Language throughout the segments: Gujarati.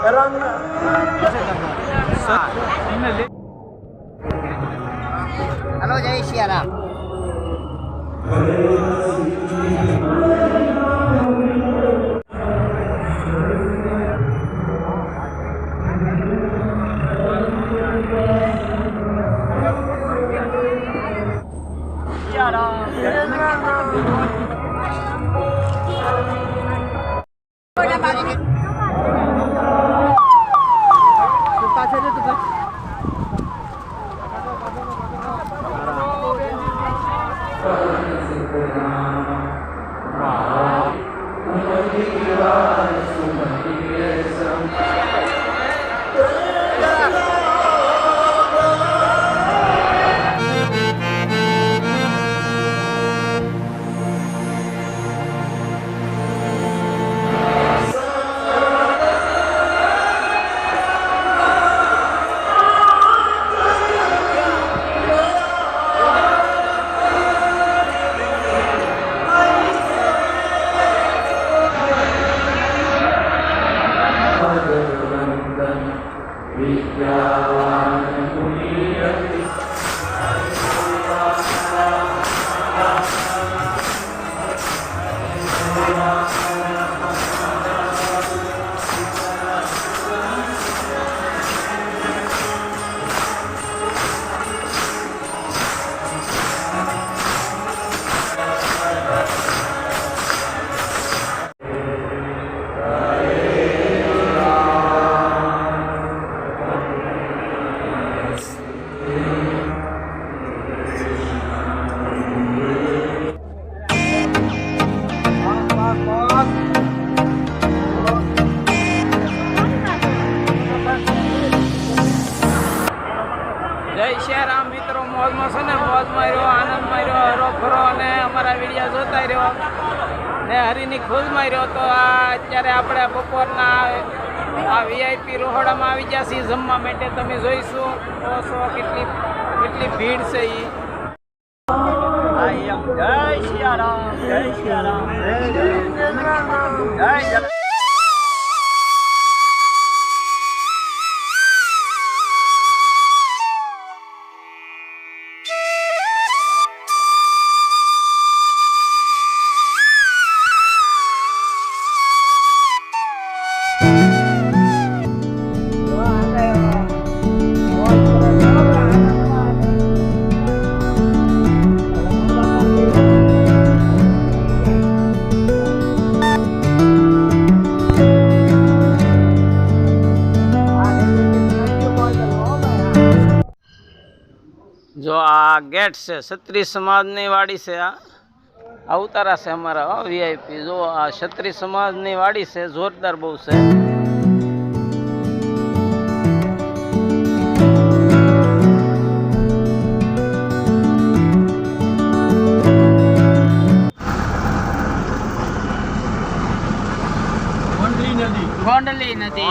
हेलो जय सियाराम। જય સિયારામ મિત્રો, મોજમાં છે ને મોજમાં રહ્યો, આનંદમાં રહ્યો, હરો ફરો અને અમારા વિડીયો જોતા રહ્યો ને હરીની ખુશમાં રહ્યો. તો અત્યારે આપણે બપોરના આ વીઆઈપી રોહડામાં આવી ગયા છીએ જમવા માટે. તમે જોઈશું તો કેટલી ભીડ છે એ. જય સિયારામ, જય સિયારામ, જય જો આ ગેટ છે, ક્ષત્રિય સમાજની વાડી છે. આ ઉતારા છે અમારા વીઆઈપી. જો આ ક્ષત્રિય સમાજની વાડી છે, જોરદાર બહુ છે. ગોંડલી નદી.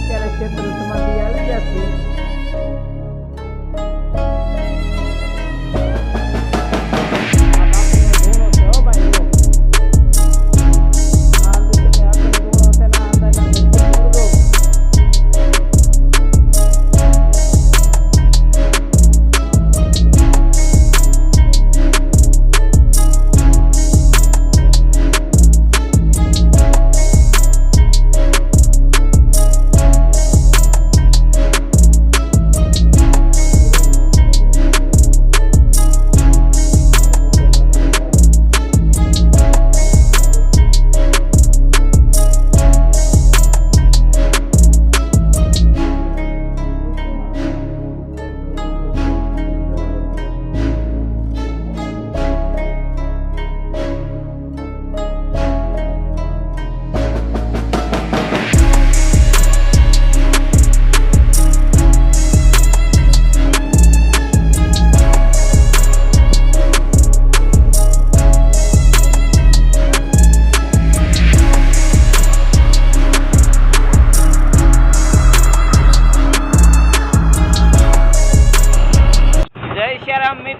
અત્યારે ક્ષેત્ર સમાધિ આવી ગયા છે.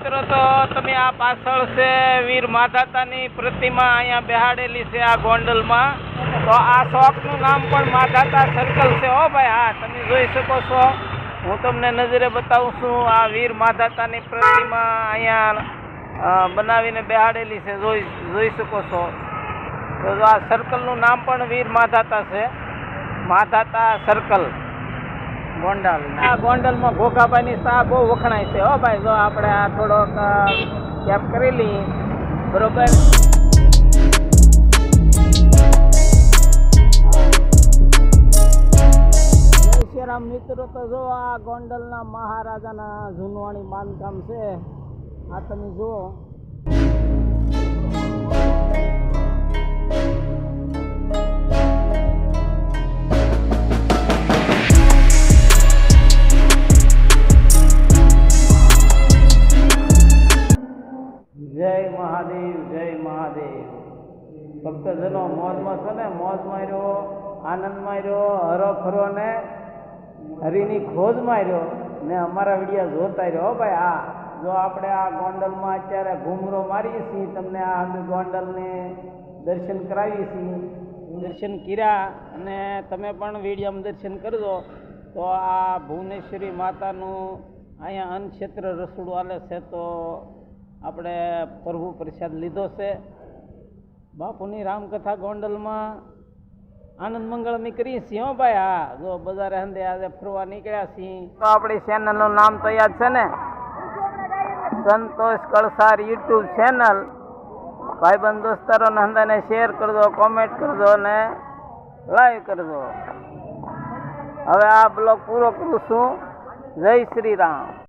મિત્રો તો તમે આ પાછળ છે વીર માધાતાની પ્રતિમા અહીંયા બેહાડેલી છે આ ગોંડલમાં. તો આ ચોકનું નામ પણ માધાતા સર્કલ છે. હો ભાઈ, હા, તમે જોઈ શકો છો. હું તમને નજરે બતાવું છું. આ વીર માધાતાની પ્રતિમા અહીંયા બનાવીને બેહાડેલી છે, જોઈ શકો છો. તો આ સર્કલનું નામ પણ વીર માધાતા છે, માધાતા સર્કલ ગોંડલ. આ ગોંડલમાં ઘોઘાભાઈની ચા બહુ વખણાય છે. હો ભાઈ, જો આપણે આ થોડોક કેપ કરી લઈએ, બરોબર. જય શ્રી રામ મિત્રો. તો જો આ ગોંડલના મહારાજાના જૂનવાણી બાંધકામ છે. આ તમે જુઓ. જય મહાદેવ, જય મહાદેવ. ભક્તજનો મોજમાં છે ને, મોજ માર્યો, આનંદ માર્યો, હરો ફરો ને હરિની ખોજ માર્યો ને અમારા વિડીયો જોતા રહ્યો. ભાઈ, હા, જો આપણે આ ગોંડલમાં અત્યારે ઘૂમરો મારીએ છીએ, તમને આ ગોંડલને દર્શન કરાવીએ છીએ. દર્શન કર્યા અને તમે પણ વિડીયોમાં દર્શન કરજો. તો આ ભુવનેશ્વરી માતાનું અહીંયા અન્નક્ષેત્ર રસોડું હાલે છે. તો આપણે પ્રભુ પ્રસાદ લીધો છે. બાપુની રામકથા ગોંડલમાં આનંદ મંગળની કરીએ છીએ. હો ભાઈ, હા, જો બજારે હંદે આજે ફરવા નીકળ્યા છીએ. તો આપણી ચેનલનું નામ તો યાદ છે ને, સંતોષ કળસાર યુટ્યુબ ચેનલ. ભાઈબંધ દોસ્તારોને હંદાને શેર કરજો, કોમેન્ટ કરજો અને લાઈક કરજો. હવે આ બ્લોગ પૂરો કરું છું. જય શ્રી રામ.